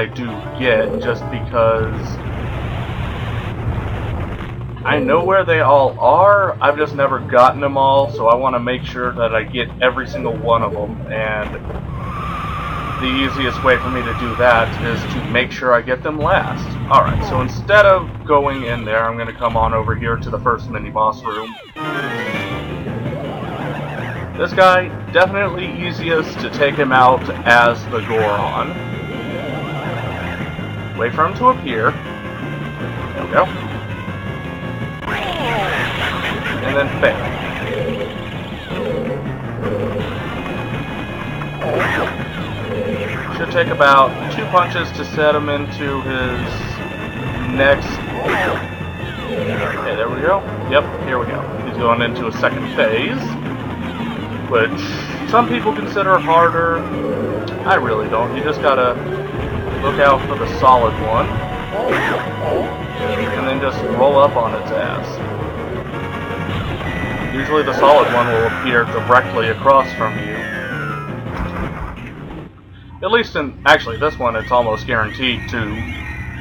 I do get, just because I know where they all are. I've just never gotten them all, so I want to make sure that I get every single one of them, and the easiest way for me to do that is to make sure I get them last. Alright, so instead of going in there, I'm going to come on over here to the first mini-boss room. This guy, definitely easiest to take him out as the Goron. Wait for him to appear. There we go. And then fail. Should take about 2 punches to set him into his next... Okay, there we go. Yep, here we go. He's going into a second phase, which some people consider harder. I really don't. You just gotta look out for the solid one, and then just roll up on its ass. Usually the solid one will appear directly across from you. At least in, actually this one, it's almost guaranteed to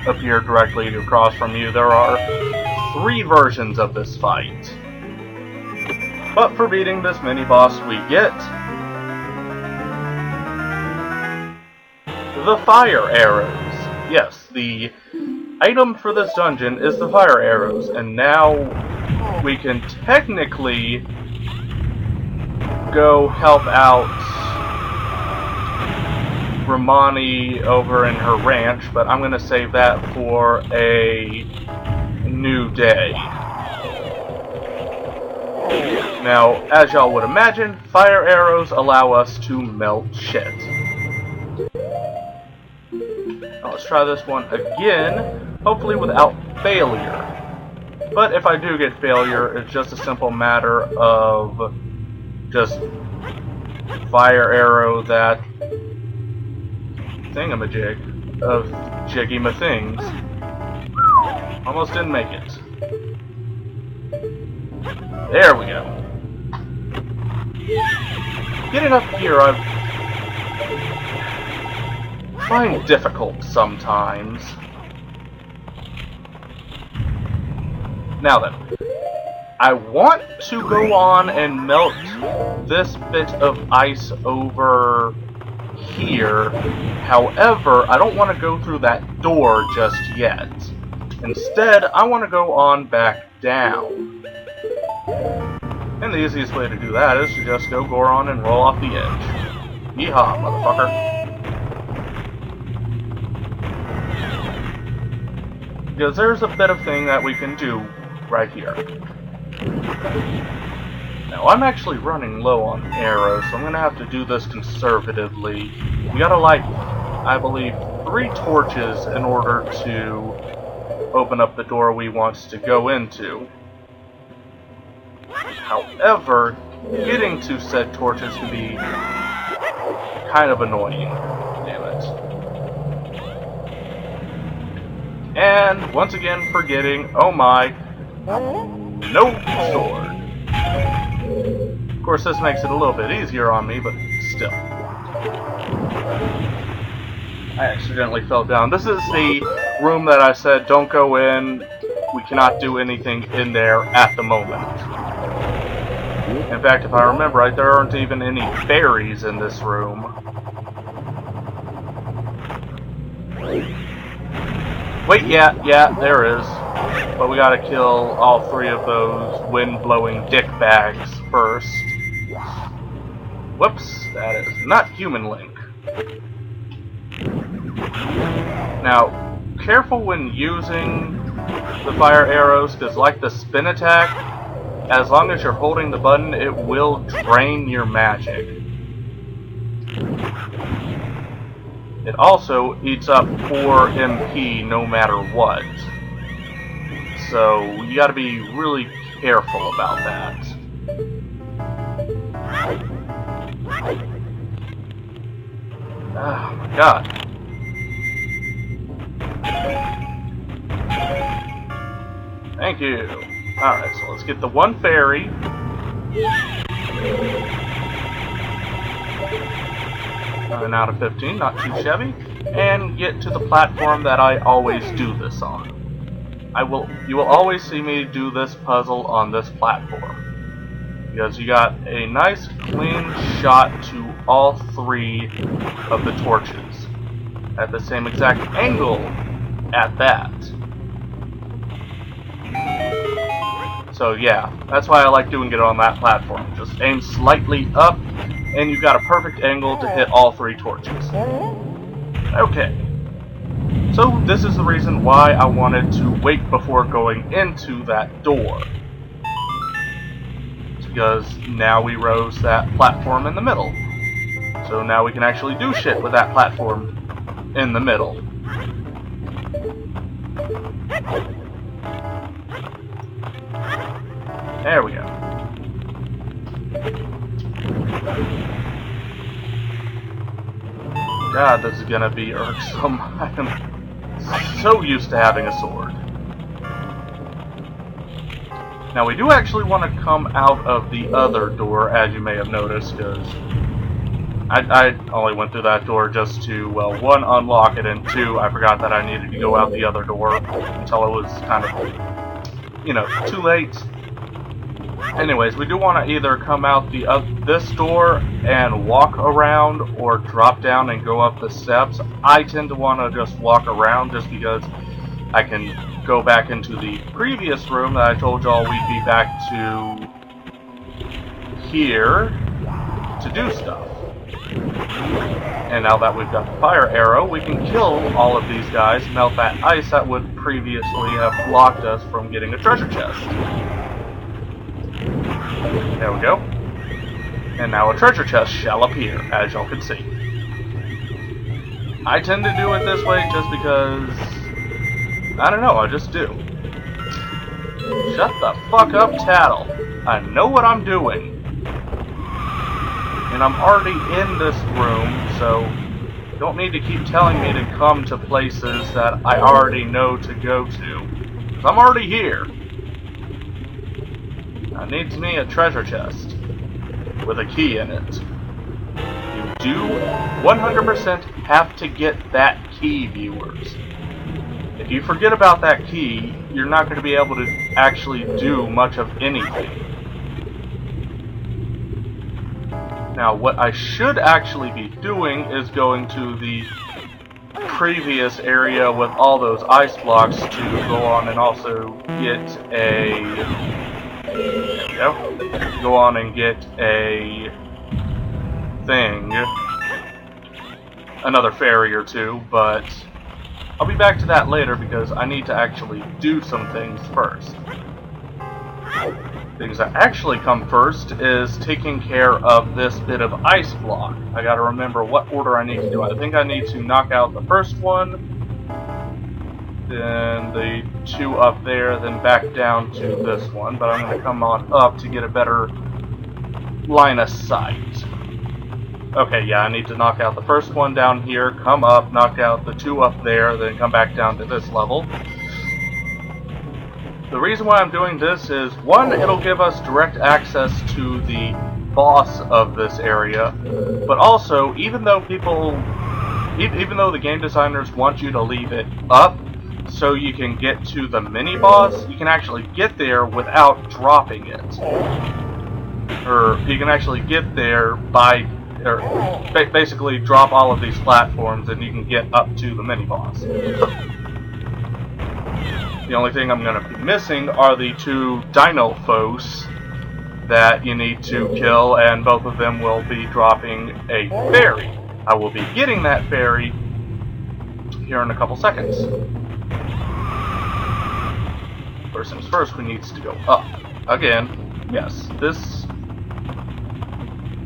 appear directly across from you. There are 3 versions of this fight. But for beating this mini-boss, we get the fire arrows. Yes, the item for this dungeon is the fire arrows, and now we can technically go help out Romani over in her ranch, but I'm going to save that for a new day. Now, as y'all would imagine, fire arrows allow us to melt shit. Now, let's try this one again, hopefully without failure. But if I do get failure, it's just a simple matter of just fire arrow that thingamajig of jiggy-ma-things. Almost didn't make it. There we go. Getting up here, I find difficult sometimes. Now then, I want to go on and melt this bit of ice over here. However, I don't want to go through that door just yet. Instead, I want to go on back down. And the easiest way to do that is to just go Goron and roll off the edge. Yeehaw, motherfucker. Because there's a bit of thing that we can do right here. Now, I'm actually running low on arrows, so I'm going to have to do this conservatively. We gotta light, I believe, 3 torches in order to open up the door we want to go into. However, getting to said torches can be kind of annoying. Damn it. And, once again, forgetting, oh my, no sword. Of course, this makes it a little bit easier on me, but still. I accidentally fell down. This is the room that I said don't go in. We cannot do anything in there at the moment. In fact, if I remember right, there aren't even any fairies in this room. Wait, yeah, there is. But we gotta kill all 3 of those wind-blowing dick bags first. Whoops, that is not human Link. Now, careful when using the fire arrows, because like the spin attack, as long as you're holding the button, it will drain your magic. It also eats up 4 MP no matter what. So, you gotta be really careful about that. Oh my god. Thank you. Alright, so let's get the 1 fairy. 9 out of 15, not too shabby. and get to the platform that I always do this on. You will always see me do this puzzle on this platform, because you got a nice clean shot to all 3 of the torches at the same exact angle at that. So yeah, that's why I like doing it on that platform. Just aim slightly up, and you've got a perfect angle to hit all 3 torches. Okay. So this is the reason why I wanted to wait before going into that door. It's because now we rose that platform in the middle. So now we can actually do shit with that platform in the middle. There we go. God, this is gonna be irksome. I am so used to having a sword. Now we do actually want to come out of the other door, as you may have noticed, because I only went through that door just to, well, 1, unlock it, and 2, I forgot that I needed to go out the other door until it was kind of, you know, too late. Anyways, we do want to either come out this door and walk around, or drop down and go up the steps. I tend to want to just walk around, just because I can go back into the previous room that I told y'all we'd be back to here to do stuff. And now that we've got the fire arrow, we can kill all of these guys, melt that ice that would previously have blocked us from getting a treasure chest. There we go. And now a treasure chest shall appear, as y'all can see. I tend to do it this way just because, I don't know, I just do. Shut the fuck up, Tattle. I know what I'm doing. And I'm already in this room, so you don't need to keep telling me to come to places that I already know to go to. 'Cause I'm already here. I need me a treasure chest with a key in it. You do 100% have to get that key, viewers. If you forget about that key, you're not going to be able to actually do much of anything. Now, what I should actually be doing is going to the previous area with all those ice blocks to go on and also get a... There we go. Go on and get a thing. Another fairy or 2, but I'll be back to that later because I need to actually do some things first. Things that actually come first is taking care of this bit of ice block. I gotta remember what order I need to do it. I think I need to knock out the first one, then the 2 up there, then back down to this one, but I'm going to come on up to get a better line of sight. Okay, yeah, I need to knock out the first one down here, come up, knock out the 2 up there, then come back down to this level. The reason why I'm doing this is, 1, it'll give us direct access to the boss of this area, but also, even though the game designers want you to leave it up, so you can get to the mini-boss, you can actually get there without dropping it. Or, you can actually get there by, basically drop all of these platforms and you can get up to the mini-boss. The only thing I'm going to be missing are the 2 dino foes that you need to kill, and both of them will be dropping a fairy. I will be getting that fairy here in a couple seconds. First things first, we need to go up. Again, yes, this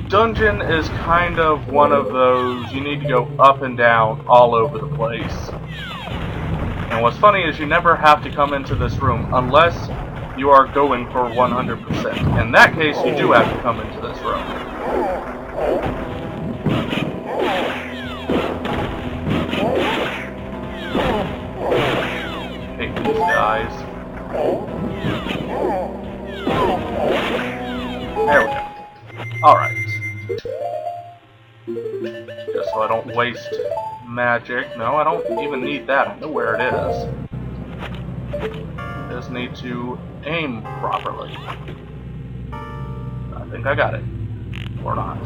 dungeon is kind of one of those, you need to go up and down all over the place. And what's funny is you never have to come into this room unless you are going for 100%. In that case, you do have to come into this room. Hate these guys. There we go. Alright. Just so I don't waste magic. No, I don't even need that. I know where it is. Just need to aim properly. I think I got it. Or not.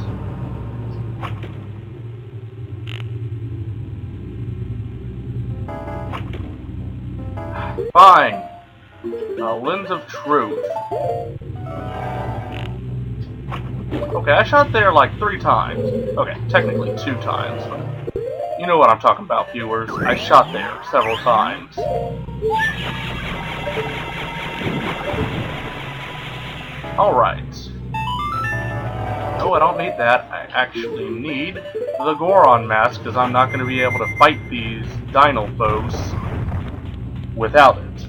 Fine. Lens of Truth. Okay, I shot there like 3 times. Okay, technically 2 times, but you know what I'm talking about, viewers. I shot there several times. Alright. No, I don't need that. I actually need the Goron mask, because I'm not going to be able to fight these Dino-Phos without it.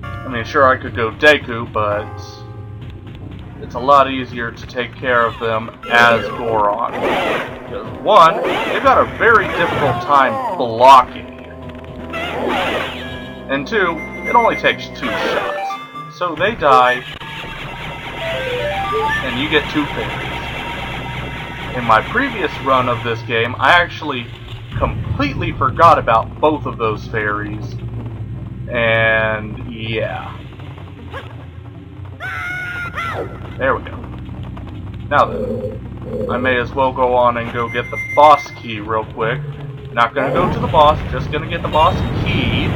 I mean, sure, I could go Deku, but it's a lot easier to take care of them as Goron. Because, one, they've got a very difficult time blocking. And 2, it only takes 2 shots. So they die, and you get 2 fairies. In my previous run of this game, I actually completely forgot about both of those fairies. And yeah. There we go. Now then, I may as well go on and go get the boss key real quick. Not gonna go to the boss, just gonna get the boss key.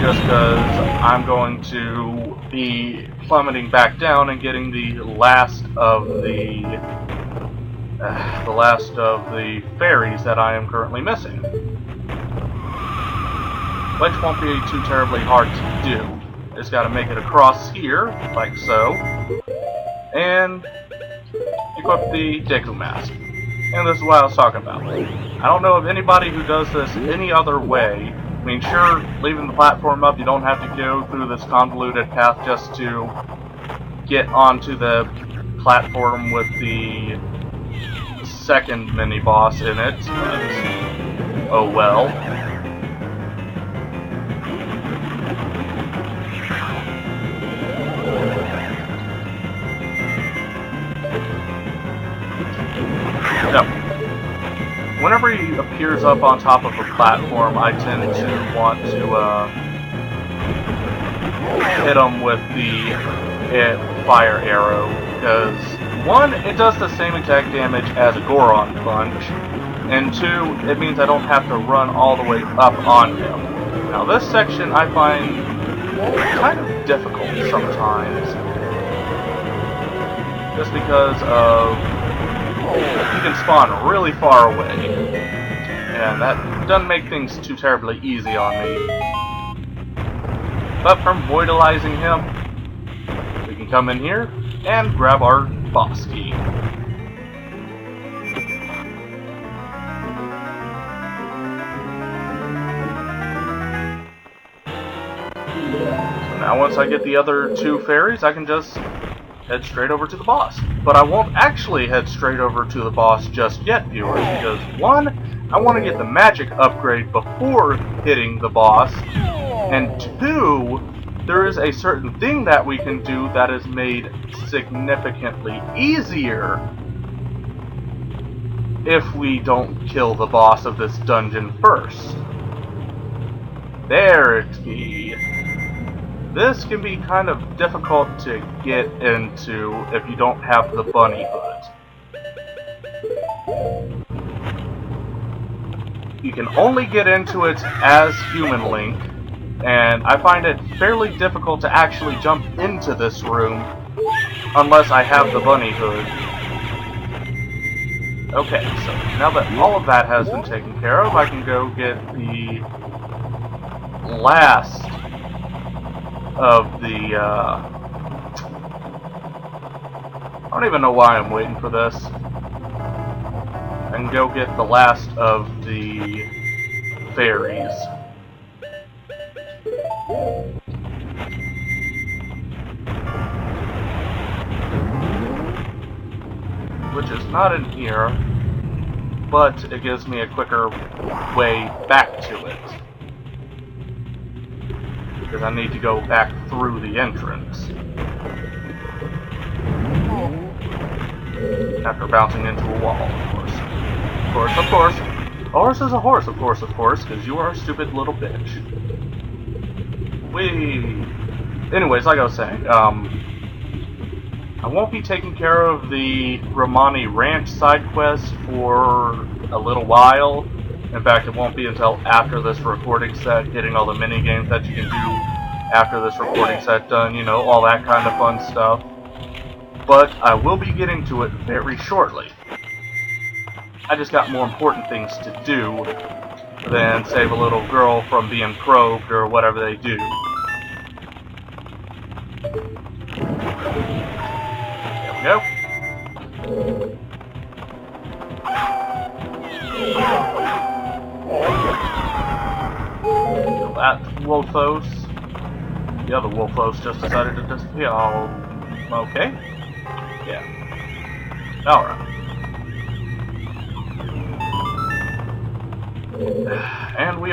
Just because I'm going to be plummeting back down and getting the last of the fairies that I am currently missing. Which won't be too terribly hard to do. Just gotta make it across here, like so, and equip the Deku mask. And this is what I was talking about. I don't know of anybody who does this any other way. I mean, sure, leaving the platform up, you don't have to go through this convoluted path just to get onto the platform with the second mini-boss in it. But, oh well. Whenever he appears up on top of a platform, I tend to want to hit him with the fire arrow, because 1, it does the same exact damage as a Goron punch, and 2, it means I don't have to run all the way up on him. Now this section I find kind of difficult sometimes, just because of you can spawn really far away, and that doesn't make things too terribly easy on me. But from voidalizing him, we can come in here and grab our boss key. So now once I get the other 2 fairies, I can just head straight over to the boss. But I won't actually head straight over to the boss just yet, viewers, because 1, I want to get the magic upgrade before hitting the boss, and 2, there is a certain thing that we can do that is made significantly easier if we don't kill the boss of this dungeon first. There it be. This can be kind of difficult to get into if you don't have the bunny hood. You can only get into it as Human Link, and I find it fairly difficult to actually jump into this room unless I have the bunny hood. Okay, so now that all of that has been taken care of, I can go get the last of the, I don't even know why I'm waiting for this. I can go get the last of the fairies. Which is not in here, but it gives me a quicker way back to it. Because I need to go back through the entrance. After bouncing into a wall, of course. Of course. Horse is a horse, of course, because you are a stupid little bitch. Whee! Anyways, like I was saying, I won't be taking care of the Romani Ranch side quest for a little while. In fact, it won't be until after this recording set, getting all the mini games that you can do after this recording set done, you know, all that kind of fun stuff. But I will be getting to it very shortly. I just got more important things to do than save a little girl from being probed or whatever they do. There we go. Kill that Wolfos. The other Wolfos just decided to disappear. Oh, okay. Yeah. Alright. And we are